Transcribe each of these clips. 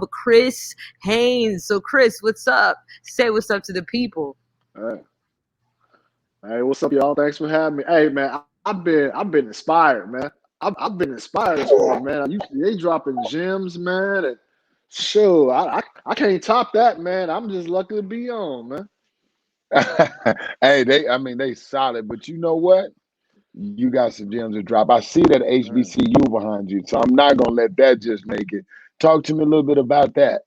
of Chris Haynes. So, Chris, what's up? Say what's up to the people. Hey, hey, what's up, y'all? Thanks for having me. Hey, man, I've been inspired, man. I've been inspired this morning, man. They dropping gems, man, and sure, I can't top that, man. I'm just lucky to be on, man. Hey, they solid, but you know what? You got some gems to drop. I see that Man. HBCU behind you, so I'm not gonna let that just make it. Talk to me a little bit about that.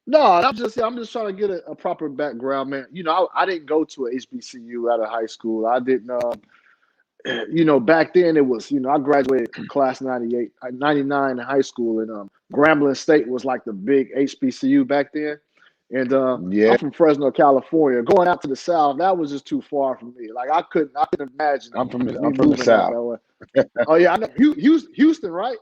No, I'm just trying to get a proper background, man. I didn't go to a HBCU out of high school. I didn't. Back then it was, I graduated class 98, 99 in high school, and Grambling State was like the big HBCU back then. And Yeah, I'm from Fresno, California. Going out to the South, that was just too far from me. Like I couldn't imagine I'm me from the moving out South. that way. Oh yeah, I know Houston, right?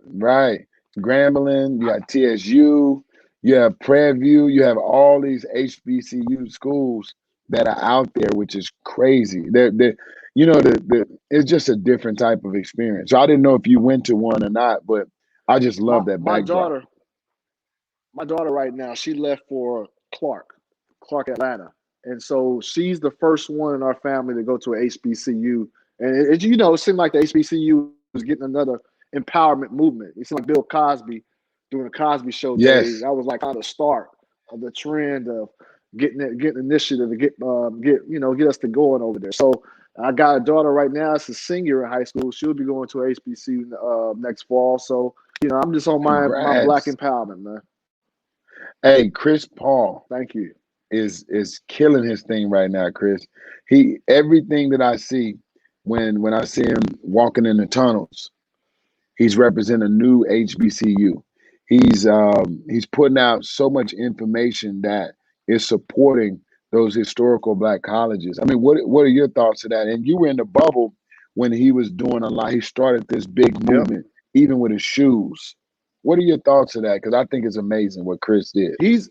Right. Grambling, you got TSU, you have Prairie View, you have all these HBCU schools that are out there, which is crazy. It's just a different type of experience. So I didn't know if you went to one or not, but I just My love that my backdrop. daughter, my daughter right now, she left for Clark, Atlanta, and so she's the first one in our family to go to a HBCU. And it seemed like the HBCU was getting another empowerment movement. It seemed like Bill Cosby doing the Cosby Show days. Yes. That was like kind of the start of the trend of getting initiative to get us to going over there. So I got a daughter right now. It's a senior in high school. She'll be going to HBCU next fall. So I'm just on my black Congrats. empowerment, man. Hey, Chris Paul Thank you. is killing his thing right now, Chris. He everything that I see when I see him walking in the tunnels, he's representing a new HBCU. He's putting out so much information that is supporting those historical black colleges. I mean, what are your thoughts of that? And you were in the bubble when he was doing a lot. He started this big Yep. movement, even with his shoes. What are your thoughts of that? Because I think it's amazing what Chris did. He's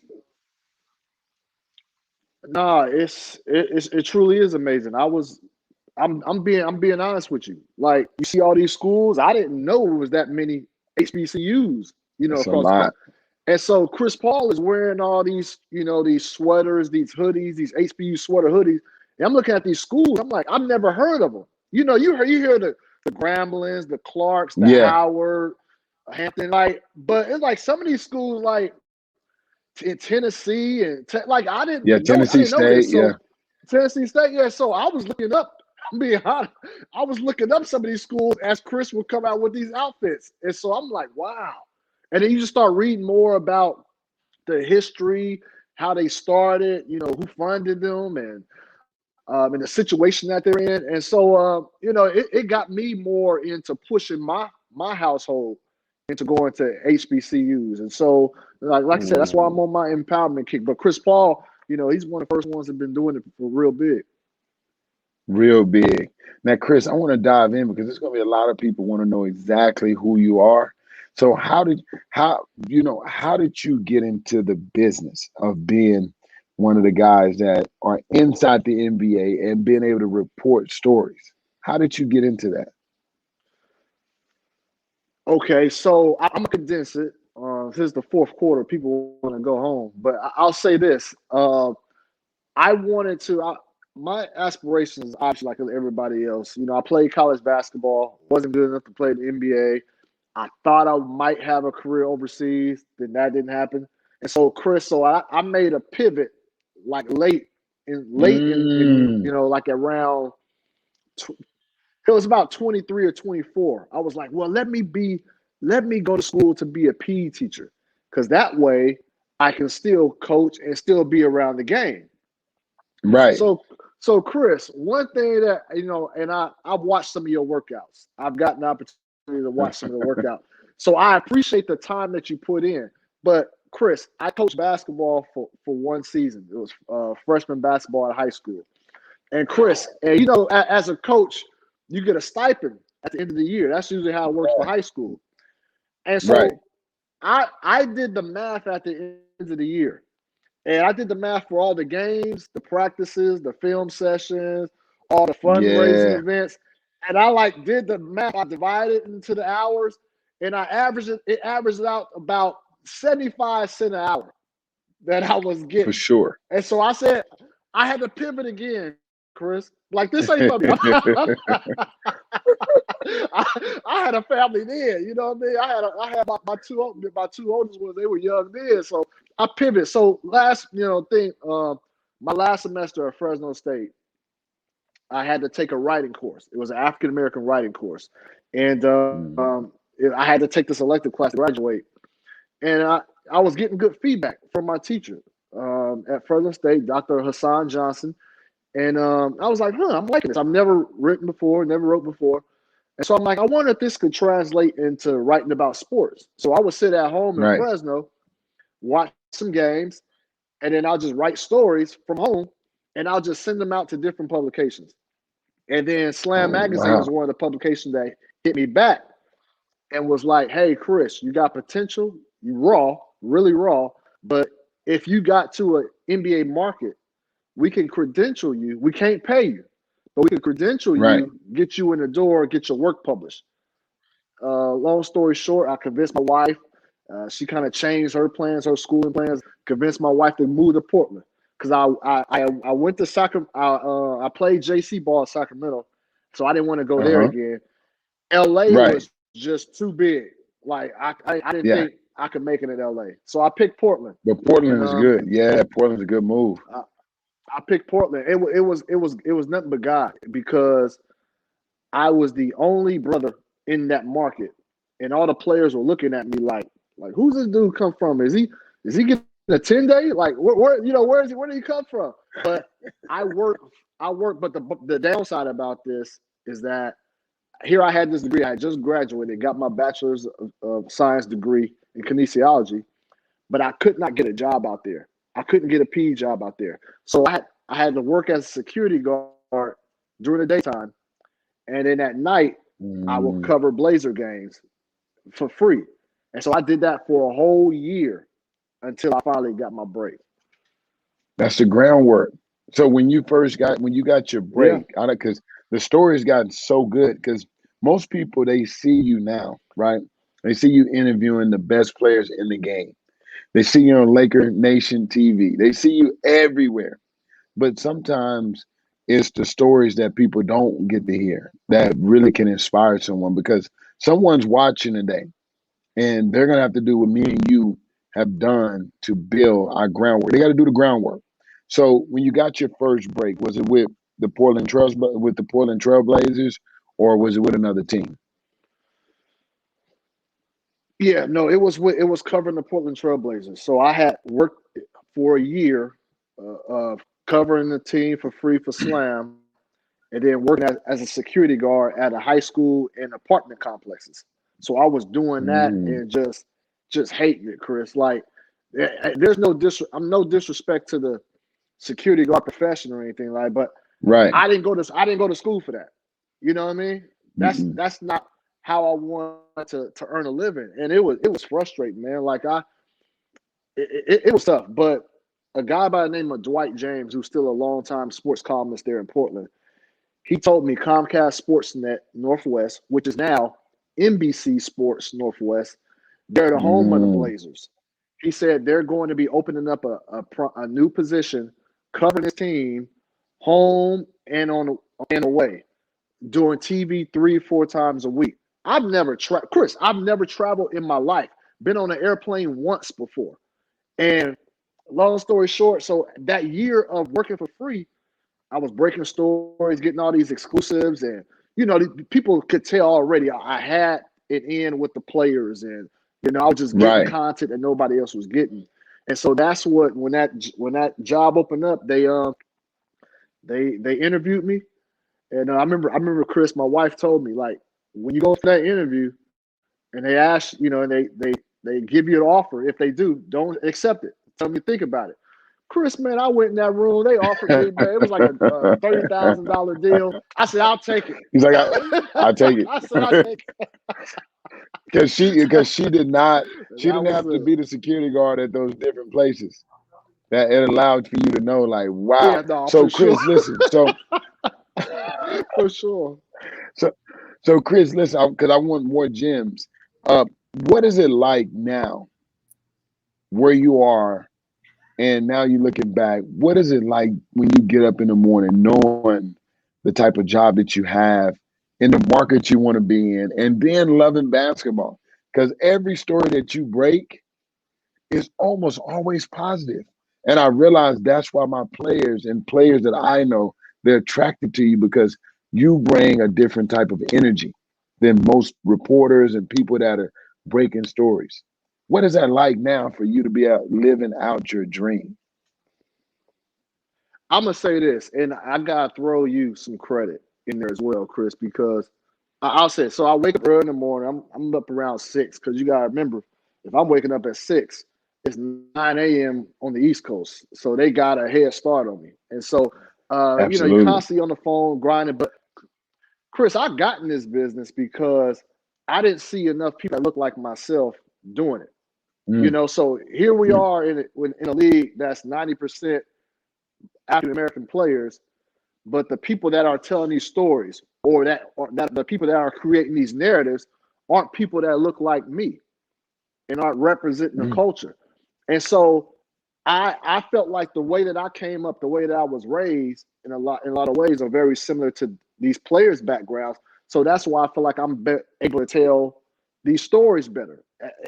Nah, it truly is amazing. I'm being honest with you. Like you see all these schools, I didn't know it was that many HBCUs, That's a across the lot. country. And so Chris Paul is wearing all these, these sweaters, these hoodies, these HBU sweater hoodies. And I'm looking at these schools. I'm like, I've never heard of them. You hear the Gramblins, the Clarks, the Yeah, Howard, Hampton, like, but it's like some of these schools, like in Tennessee and like yeah. I Tennessee didn't know State. this. Yeah, So Tennessee State, yeah. So I was looking up. I'm being honest. I was looking up some of these schools as Chris would come out with these outfits, and so I'm like, wow. And then you just start reading more about the history, how they started, who funded them, and the situation that they're in. And so, it got me more into pushing my household into going to HBCUs. And so, like I said, that's why I'm mm, on my empowerment kick. But Chris Paul, he's one of the first ones that have been doing it for real big. real big. Now, Chris, I want to dive in because there's going to be a lot of people want to know exactly who you are. So, how did you get into the business of being one of the guys that are inside the NBA and being able to report stories? How did you get into that? Okay, so I'm gonna condense it. This is the fourth quarter. People want to go home, but I'll say this: I wanted to. My aspirations, obviously, like everybody else. I played college basketball. Wasn't good enough to play in the NBA. I thought I might have a career overseas. Then that didn't happen. And so, Chris, I made a pivot like late in Mm, like around. It was about 23 or 24. I was like, well, let me go to school to be a PE teacher, because that way I can still coach and still be around the game. right. So, Chris, one thing that and I've watched some of your workouts. I've gotten the opportunity to watch some of the workouts. So I appreciate the time that you put in. But Chris, I coached basketball for one season. It was freshman basketball at high school. And Chris, and as a coach, you get a stipend at the end of the year. That's usually how it works for high school. And Right. so I did the math at the end of the year. And I did the math for all the games, the practices, the film sessions, all the fundraising Yeah. events. And I like did the math. I divided into the hours. and it averaged out about 75 cents an hour that I was For getting. sure. And so I said, I had to pivot again, Chris. Like, this ain't for me. I had a family then, you know what I mean? I had my two oldest ones, they were young then. So I pivoted. So my last semester at Fresno State, I had to take a writing course. It was an African American writing course. And I had to take this elective class to graduate. And I was getting good feedback from my teacher at Fresno State, Dr. Hassan Johnson. And I was like, I'm liking this. I've never written before, never wrote before. And so I'm like, I wonder if this could translate into writing about sports. So I would sit at home in Right. Fresno, watch some games, and then I'll just write stories from home, and I'll just send them out to different publications. And then Slam Magazine was Wow. one of the publications that hit me back and was like, hey, Chris, you got potential. You raw, really raw. But if you got to an NBA market, we can credential you. We can't pay you, but we can credential Right. you, get you in the door, get your work published. Long story short, I convinced my wife. She kind of changed her plans, her schooling plans. Convinced my wife to move to Portland because I went to Sacramento. I played JC ball at Sacramento, so I didn't want to go there again. LA Right. was just too big. Like I didn't Yeah. think I could make it in LA, so I picked Portland. But Portland is And, good. Yeah, Portland's a good move. I picked Portland. It was nothing but God because I was the only brother in that market, and all the players were looking at me like who's this dude come from? Is he getting a 10-day? Like where is he? Where did he come from? But I work. But the downside about this is that here I had this degree. I had just graduated, got my bachelor's of science degree in kinesiology, but I could not get a job out there. I couldn't get a PE job out there. So I had to work as a security guard during the daytime. And then at night, I will cover Blazer games for free. And so I did that for a whole year until I finally got my break. That's the groundwork. So when you got your break, because the story's gotten so good, because most people, they see you now, right? They see you interviewing the best players in the game. They see you on Laker Nation TV. They see you everywhere. But sometimes it's the stories that people don't get to hear that really can inspire someone, because someone's watching today and they're going to have to do what me and you have done to build our groundwork. They got to do the groundwork. So when you got your first break, was it with the Portland Trailblazers, or was it with another team? Yeah, no, it was covering the Portland Trailblazers. So I had worked for a year of covering the team for free for Slam, and then working as a security guard at a high school and apartment complexes. So I was doing that and just hating it, Chris. Like, there's I'm no disrespect to the security guard profession or anything like, but right. I didn't go to school for that. You know what I mean? That's not how I wanted to earn a living, and it was frustrating, man. Like it was tough, but a guy by the name of Dwight James, who's still a longtime sports columnist there in Portland, he told me Comcast Sportsnet Northwest, which is now NBC Sports Northwest, they're the home of the Blazers. He said they're going to be opening up a new position covering his team home and away, doing TV 3-4 times a week. I've never traveled in my life. Been on an airplane once before. And long story short, so that year of working for free, I was breaking stories, getting all these exclusives, and people could tell already I had it in with the players, and I was just getting content that nobody else was getting. And so that's what when that job opened up, they interviewed me, and I remember Chris, my wife told me, like, when you go for that interview, and they ask, and they give you an offer. If they do, don't accept it. Tell me to think about it. Chris, man, I went in that room. They offered me, man, it was like a $30,000 deal. I said, I'll take it. He's like, I'll take it. I said, I'll take it. Because she didn't have to be the security guard at those different places. That it allowed for you to know, like, wow. Yeah, no, so Chris, listen, so for sure. So Chris, listen, because I want more gems. Uh, what is it like now where you are, and now you're looking back? What is it like when you get up in the morning knowing the type of job that you have in the market you want to be in, and then loving basketball? Because every story that you break is almost always positive. And I realize that's why my players and players that I know, they're attracted to you because you bring a different type of energy than most reporters and people that are breaking stories. What is that like now for you to be out living out your dream? I'm gonna say this, and I gotta throw you some credit in there as well, Chris, because I'll say it. So I wake up early in the morning. I'm up around 6 because you gotta remember, if I'm waking up at 6, it's 9 a.m. on the East Coast, so they got a head start on me. And so, you're Absolutely. constantly on the phone grinding. But Chris, I got in this business because I didn't see enough people that look like myself doing it. Mm, So here we mm. are in a league that's 90% African American players, but the people that are telling these stories, or that the people that are creating these narratives, aren't people that look like me and aren't representing the Mm. culture. And so I felt like the way that I came up, the way that I was raised, in a lot of ways are very similar to these players' backgrounds. So that's why I feel like I'm able to tell these stories better,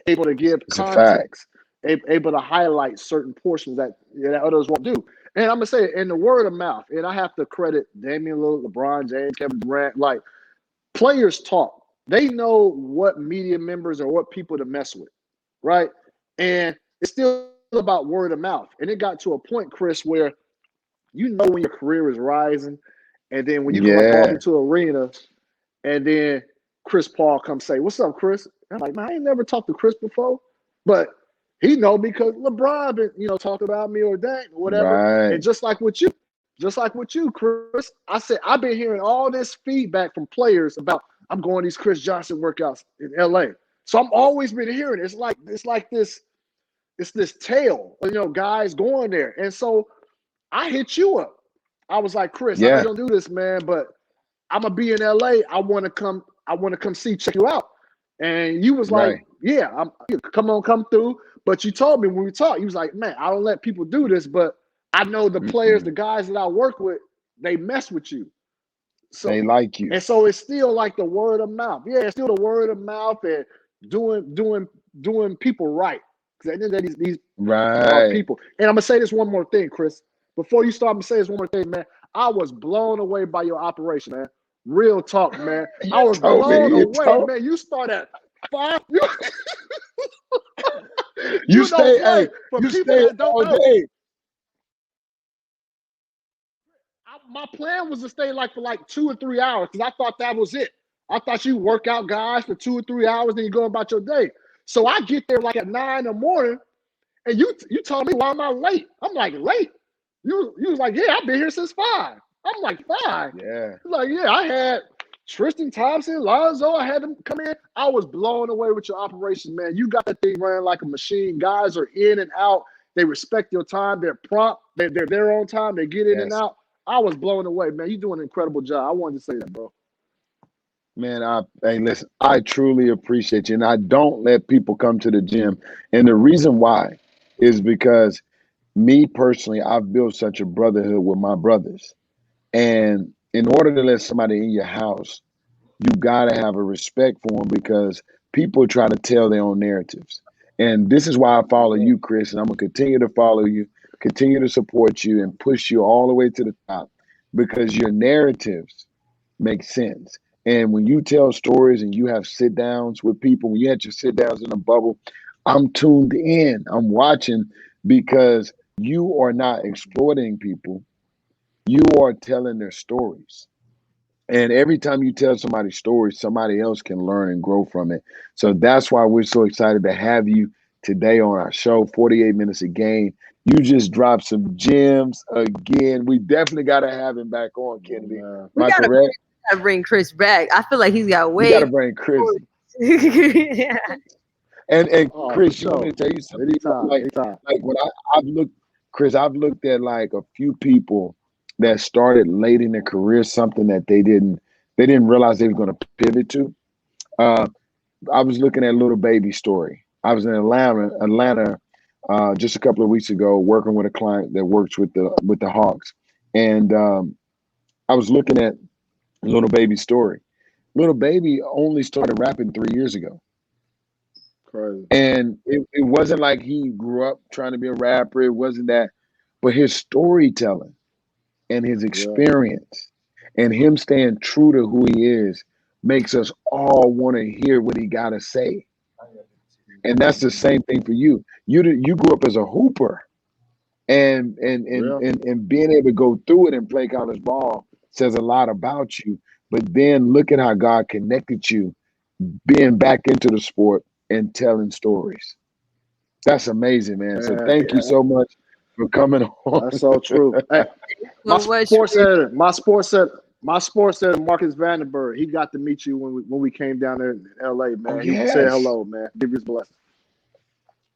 able to give It's a fact. context, able to highlight certain portions that others won't do. And I'm gonna say, in the word of mouth, and I have to credit Damian Lillard, LeBron James, Kevin Durant, like, players talk. They know what media members or what people to mess with, right? And it's still about word of mouth. And it got to a point, Chris, where when your career is rising, and then when you can, like, walk Yeah. into an arena, and then Chris Paul comes say, "What's up, Chris?" And I'm like, "Man, I ain't never talked to Chris before," but he know me because LeBron been, talking about me, or Dame or whatever. And Right. just like with you, Chris, I said I've been hearing all this feedback from players about, I'm going to these Chris Johnson workouts in LA. So I'm always been hearing it. It's like this tale, guys going there. And so I hit you up. I was like, "Chris, I know you Yeah. don't do this, man, but I'm gonna be in LA. I want to come. I want to come check you out." And you was like, Right. "Yeah, come through." But you told me when we talked, you was like, "Man, I don't let people do this, but I know the players, the Mm-mm. guys that I work with, they mess with you." They So like you. and so it's still like the word of mouth. Yeah, it's still the word of mouth, and doing people right. Because at the end of the day, these are Right. people. And I'm gonna say this one more thing, Chris. Before you start, I'm gonna say this one more thing, man. I was blown away by your operation, man. Real talk, man. I You was told me. blown You away, told. man. You start at 5. You You don't stay. Hey. play. For You people stay that don't all know, day. my plan was to stay like for like 2 or 3 hours, because I thought that was it. I thought you work out guys for 2 or 3 hours, then you go about your day. So I get there like at 9 in the morning, and you told me, "Why am I late?" I'm like, "Late?" You was like, "Yeah, I've been here since 5." I'm like, "5?" Yeah. Like, "Yeah, I had Tristan Thompson, Lonzo. I had them come in." I was blown away with your operation, man. You got that thing running like a machine. Guys are in and out. They respect your time. They're prompt. They're there on time. They get in and Yes. out. I was blown away, man. You're doing an incredible job. I wanted to say that, bro. Man, hey, listen, I truly appreciate you. And I don't let people come to the gym. And the reason why is because me personally, I've built such a brotherhood with my brothers. And in order to let somebody in your house, you got to have a respect for them because people try to tell their own narratives. And this is why I follow Yeah. you, Chris. And I'm going to continue to follow you, continue to support you, and push you all the way to the top because your narratives make sense. And when you tell stories and you have sit downs with people, when you had your sit downs in a bubble, I'm tuned in. I'm watching because you are not exploiting people. You are telling their stories. And every time you tell somebody's story, somebody else can learn and grow from it. So that's why we're so excited to have you today on our show, 48 Minutes a Game. You just dropped some gems again. We definitely got to have him back on, Oh, Kennedy. man. Am We I gotta correct? bring Chris back. I feel like he's got We got way to bring Chris. more. Yeah. And Oh, for Chris, you want me sure. to tell you something? Anytime, anytime. Like when I've looked, Chris, I've looked at like a few people that started late in their career, something that they didn't realize they were going to pivot to. Uh, I was looking at Little Baby Story. I was in Atlanta, just a couple of weeks ago, working with a client that works with the Hawks, and I was looking at Little Baby Story. Little Baby only started rapping 3 years ago. Crazy. And it wasn't like he grew up trying to be a rapper. It wasn't that. But his storytelling and his experience and him staying true to who he is makes us all want to hear what he got to say. And that's the same thing for you. You grew up as a hooper, and being able to go through it and play college ball says a lot about you. But then look at how God connected you, being back into the sport and telling stories. That's amazing, man. So thank you so much for coming on. That's so true. Hey, my sports editor, Marcus Vandenberg, he got to meet you when we came down there in LA, man. Oh, He yes. said hello, man. Give his blessing.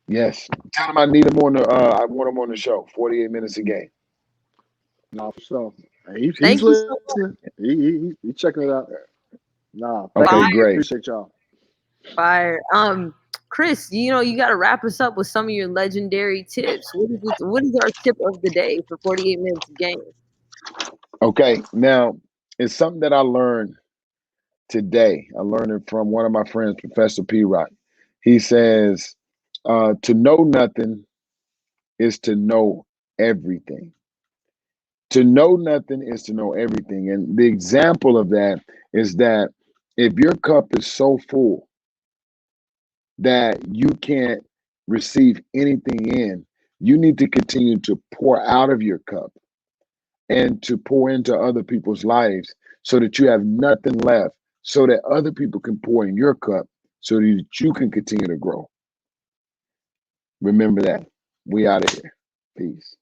Yes. Tell him I need him on the I want him on the show. 48 minutes a game. No, for sure. He's Thank you listening. so much. He checking it out. Nah, Okay, great. Appreciate y'all. Fire. Chris, you got to wrap us up with some of your legendary tips. What is our tip of the day for 48 minutes a game? Okay, now it's something that I learned today. I learned it from one of my friends, Professor P. Rock. He says, to know nothing is to know everything. To know nothing is to know everything. And the example of that is that if your cup is so full that you can't receive anything in, you need to continue to pour out of your cup and to pour into other people's lives so that you have nothing left, so that other people can pour in your cup so that you can continue to grow. Remember that. We out of here. Peace.